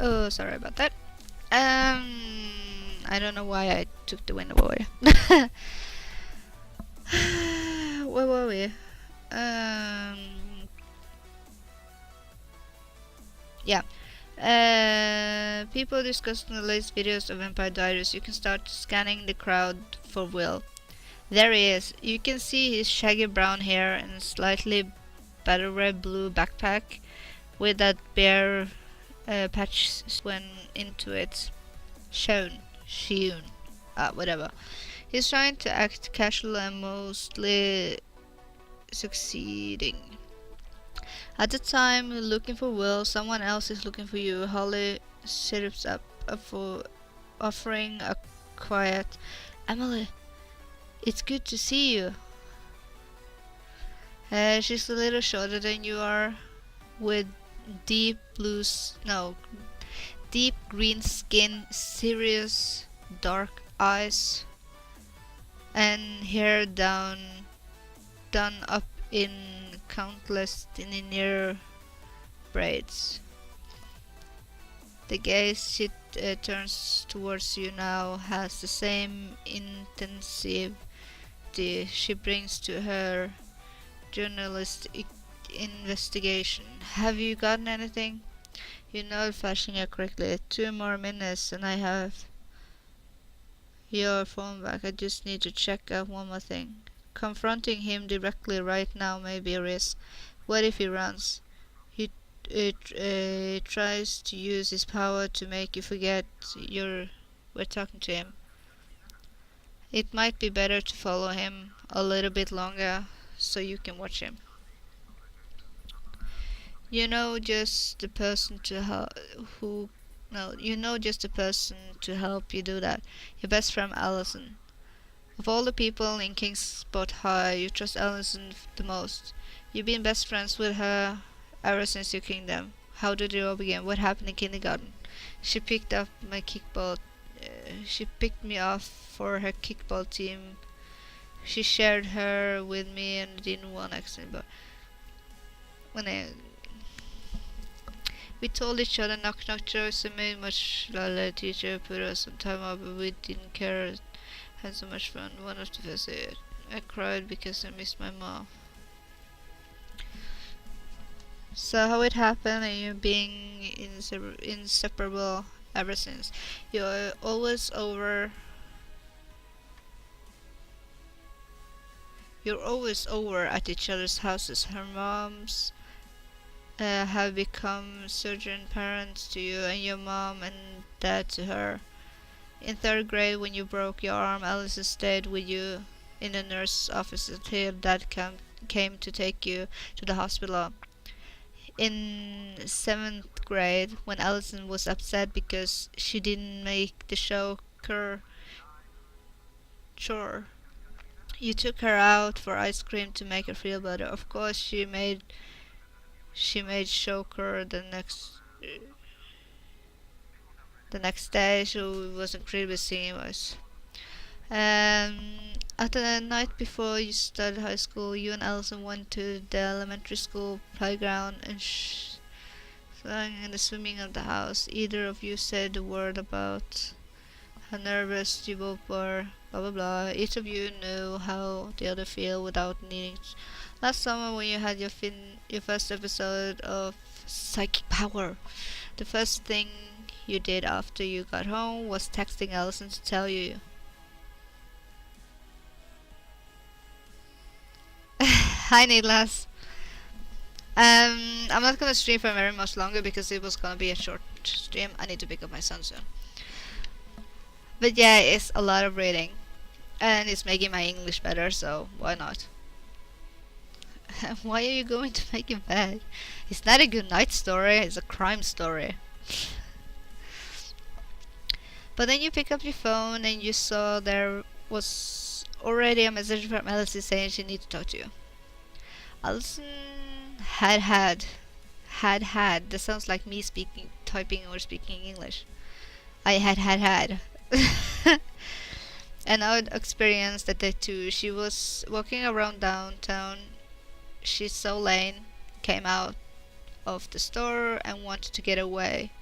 Oh, sorry about that. I don't know why I took the window away. Where were we? Yeah. People discussing the latest videos of Vampire Diaries. You can start scanning the crowd for Will. There he is. You can see his shaggy brown hair and slightly battle red blue backpack with that bare patch when into it. Shown. Whatever. He's trying to act casual and mostly succeeding. At the time looking for Will, someone else is looking for you. Holly sits up for offering a quiet, Emily, it's good to see you. She's a little shorter than you are, with deep deep green skin, serious dark eyes, and hair done up in countless linear braids. The gaze she turns towards you now has the same intensity she brings to her journalistic investigation. Have you gotten anything? You know, flashing it quickly. 2 more minutes and I have your phone back. I just need to check out one more thing. Confronting him directly right now may be a risk. What if he runs? He tries to use his power to make you forget we're talking to him. It might be better to follow him a little bit longer so you can watch him. You know just the person to help you do that. Your best friend Allison. Of all the people in Kingsport High, you trust Allison the most. You've been best friends with her ever since your kingdom. How did it all begin? What happened in kindergarten? She picked up my kickball. She picked me off for her kickball team. She shared her with me and didn't want accident, but we told each other knock jokes and made much lala. Teacher put us some time up, but we didn't care. Had so much fun. One of the first I cried because I missed my mom. So how it happened and you being inseparable ever since. You're always over at each other's houses. Her moms have become surgeon parents to you, and your mom and dad to her. In 3rd grade, when you broke your arm, Alice stayed with you in the nurse's office until dad came to take you to the hospital. In 7th grade, when Allison was upset because she didn't make the chore, you took her out for ice cream to make her feel better. Of course, she made choker the next day. She was incredibly singing voice. At the night before you started high school, you and Allison went to the elementary school playground and sang in the swimming of the house. Either of you said a word about how nervous you both were, blah blah blah. Each of you knew how the other feel without needing to. Last summer when you had your first episode of psychic power, the first thing you did after you got home was texting Allison to tell you. Hi Niklas. I'm not gonna stream for very much longer because it was gonna be a short stream. I need to pick up my son soon. But yeah, it's a lot of reading. And it's making my English better, so why not? Why are you going to make it bad? It's not a good night story, it's a crime story. But then you pick up your phone and you saw there was already a message from Alice saying she needs to talk to you. Allison had. That sounds like me typing or speaking English. I had. And I would experience that day too. She was walking around downtown. She saw Lane, came out of the store and wanted to get away.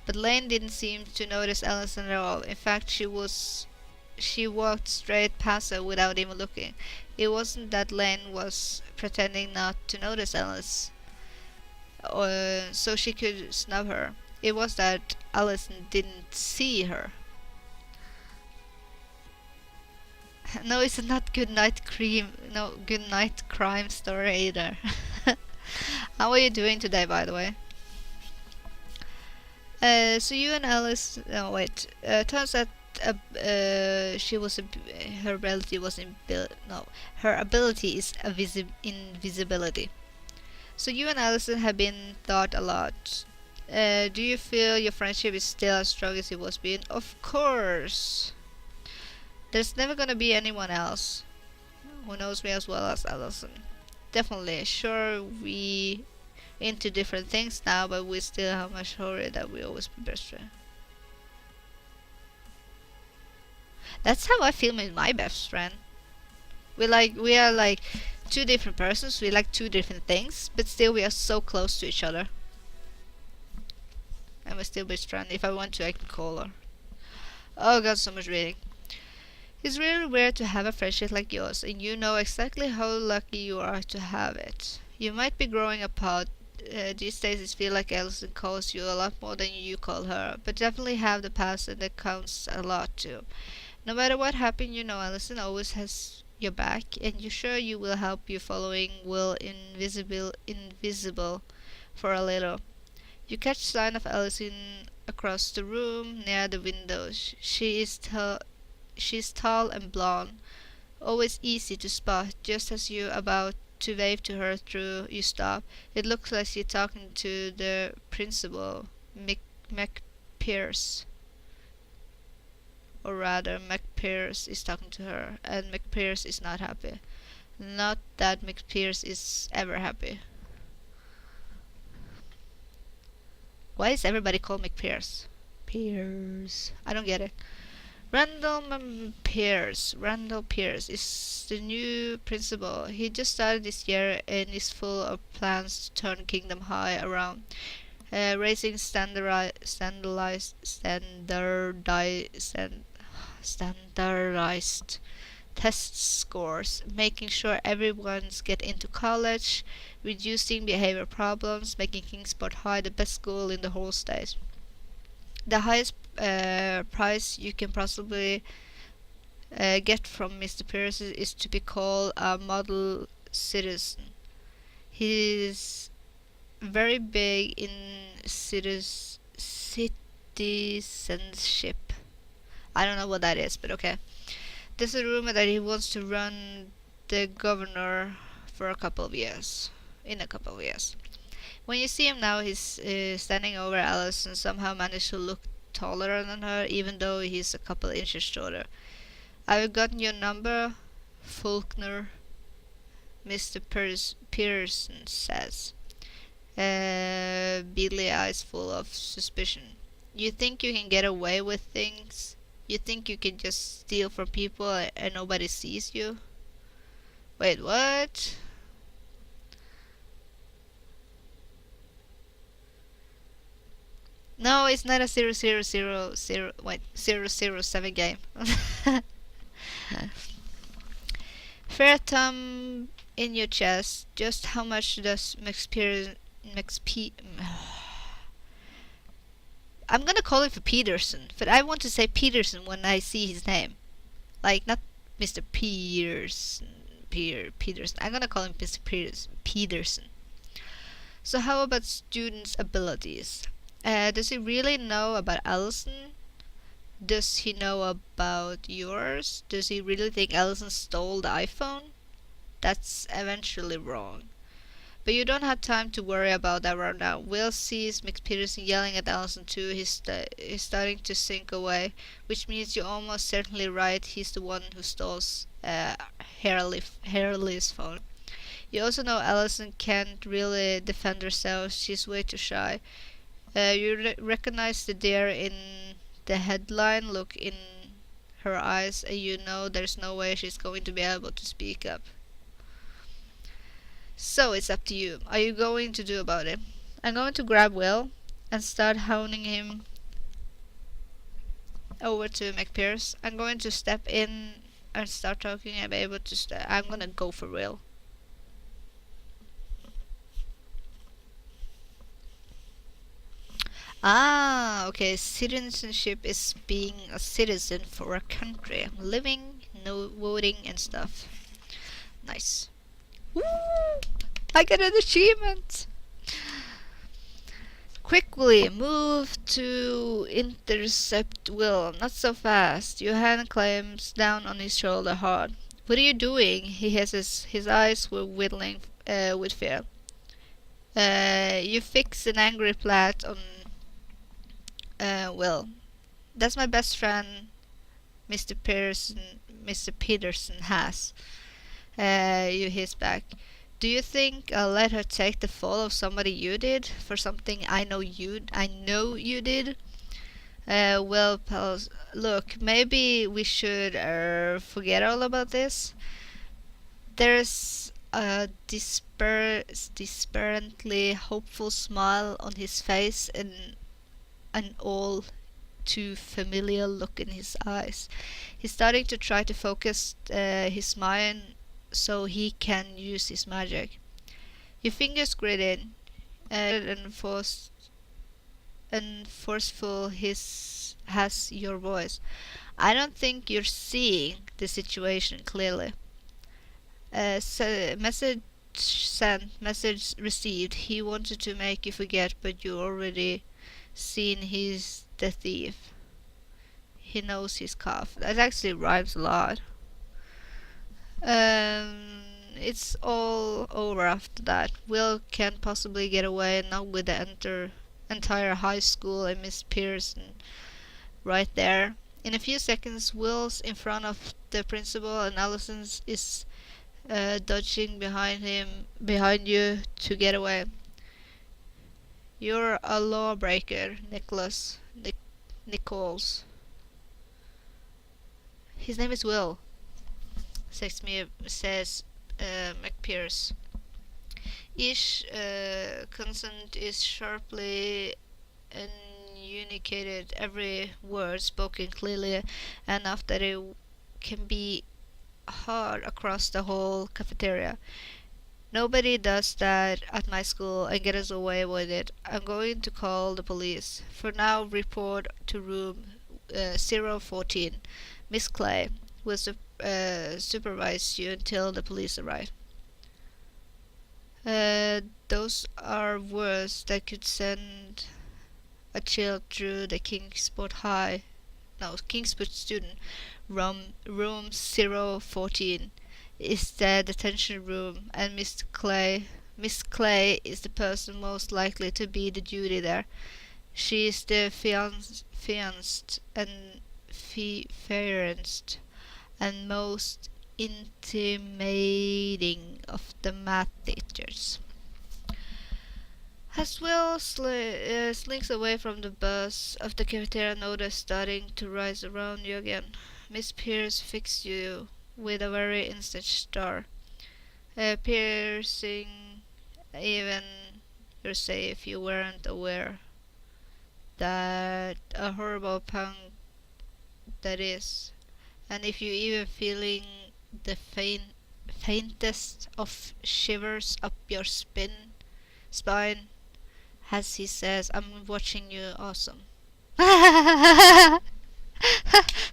But Lane didn't seem to notice Allison at all. In fact, she walked straight past her without even looking. It wasn't that Lane was pretending not to notice Alice, so she could snub her. It was that Allison didn't see her. No, it's not good night cream. No, good night crime story either. How are you doing today, by the way? So you and Alice. No, wait. Turns out she was her ability was no, her ability is invisibility. So you and Allison have been thought a lot. Do you feel your friendship is still as strong as it was been? Of course. There's never gonna be anyone else who knows me as well as Allison. Definitely. Sure, we into different things now, but we still have much story that we always be best friends. That's how I feel with my best friend. We are like two different persons. We like two different things, but still we are so close to each other. And we're still best friend. If I want to, I can call her. Oh god, so much reading. It's really weird to have a friendship like yours, and you know exactly how lucky you are to have it. You might be growing apart. These days it feels like Alison calls you a lot more than you call her, but definitely have the past, and that counts a lot too. No matter what happened, you know Alison always has your back, and you're sure you will help you following Will invisible for a little. You catch sight of Alison across the room near the window. She's tall and blonde, always easy to spot. Just as you're about to wave to her through, you stop. It looks like you're talking to the principal, McPierce. Or rather, McPierce is talking to her, and McPierce is not happy. Not that McPierce is ever happy. Why is everybody called McPierce? Pierce. I don't get it. Randall Pierce is the new principal. He just started this year and is full of plans to turn Kingdom High around, raising standardized test scores, making sure everyone's get into college, reducing behavior problems, making Kingsport High the best school in the whole state. The highest prize you can possibly get from Mr. Pierce is to be called a model citizen. He's very big in citizenship. I don't know what that is, but okay. There's a rumor that he wants to run the governor for a couple of years. In a couple of years. When you see him now, he's standing over Alice and somehow managed to look taller than her, even though he's a couple inches shorter. I've gotten your number, Faulkner, Mr. Pearson says. Beady eyes full of suspicion. You think you can get away with things? You think you can just steal from people and nobody sees you? Wait, what? No, it's not a 007 game. Fair thumb in your chest. Just how much does I'm gonna call him for Peterson, but I want to say Peterson when I see his name. Like, not Mr. Peterson. I'm gonna call him Mr. Peterson. So how about students' abilities? Does he really know about Allison? Does he know about yours? Does he really think Allison stole the iPhone? That's eventually wrong. But you don't have time to worry about that right now. Will sees McPeterson yelling at Allison too. He's starting to sink away, which means you're almost certainly right. He's the one who stole Harley's phone. You also know Allison can't really defend herself. She's way too shy. You recognize the dare in the headline look in her eyes, and you know there's no way she's going to be able to speak up. So it's up to you. Are you going to do about it? I'm going to grab Will and start hounding him over to McPierce. I'm going to step in and start talking. I'm able to. I'm gonna go for real. Ah, okay. Citizenship is being a citizen for a country, living, no voting and stuff. Nice. Woo! I got an achievement. Quickly move to intercept Will. Not so fast. Your hand clamps down on his shoulder hard. What are you doing? He has his eyes were whittling with fear. You fix an angry plat on Will. That's my best friend, Mr. Pearson. Mr. Peterson has. You hiss back. Do you think I'll let her take the fall of somebody you did for something I know you did? Well, pals, look, maybe we should forget all about this. There's a despairingly hopeful smile on his face and an all too familiar look in his eyes. He's starting to try to focus his mind so he can use his magic. Your fingers gritted, and forceful his has your voice. I don't think you're seeing the situation clearly. Message sent, message received. He wanted to make you forget, but you already seen he's the thief. He knows his cough. That actually rhymes a lot. It's all over after that. Will can't possibly get away, not with the entire high school and Miss Pearson right there. In a few seconds, Will's in front of the principal and Allison is dodging behind you to get away. You're a lawbreaker, Nichols. His name is Will, says McPierce. Each consonant is sharply enunciated, every word spoken clearly enough that it can be heard across the whole cafeteria. Nobody does that at my school and gets away with it. I'm going to call the police. For now, report to room 014. Miss Clay will supervise you until the police arrive. Those are words that could send a chill through the Kingsport student. Room 014 is the detention room, and Miss Clay is the person most likely to be the duty there. She is the fianced and and most intimidating of the math teachers. As Will slinks away from the bus of the cafeteria, notice starting to rise around you again. Miss Pierce fixed you with a very instant stare, piercing even you're safe. You weren't aware that a horrible pang that is, and if you even feeling the faintest of shivers up your spine, as he says, I'm watching you. Awesome.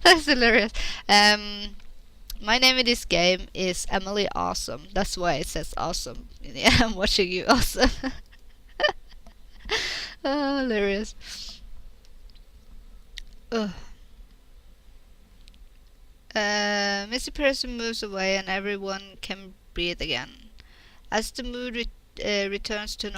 That's hilarious. My name in this game is Emily Awesome. That's why it says awesome. Yeah, I'm watching you. Awesome. Oh, hilarious. Ugh. Mr. Pearson moves away and everyone can breathe again. As the mood returns to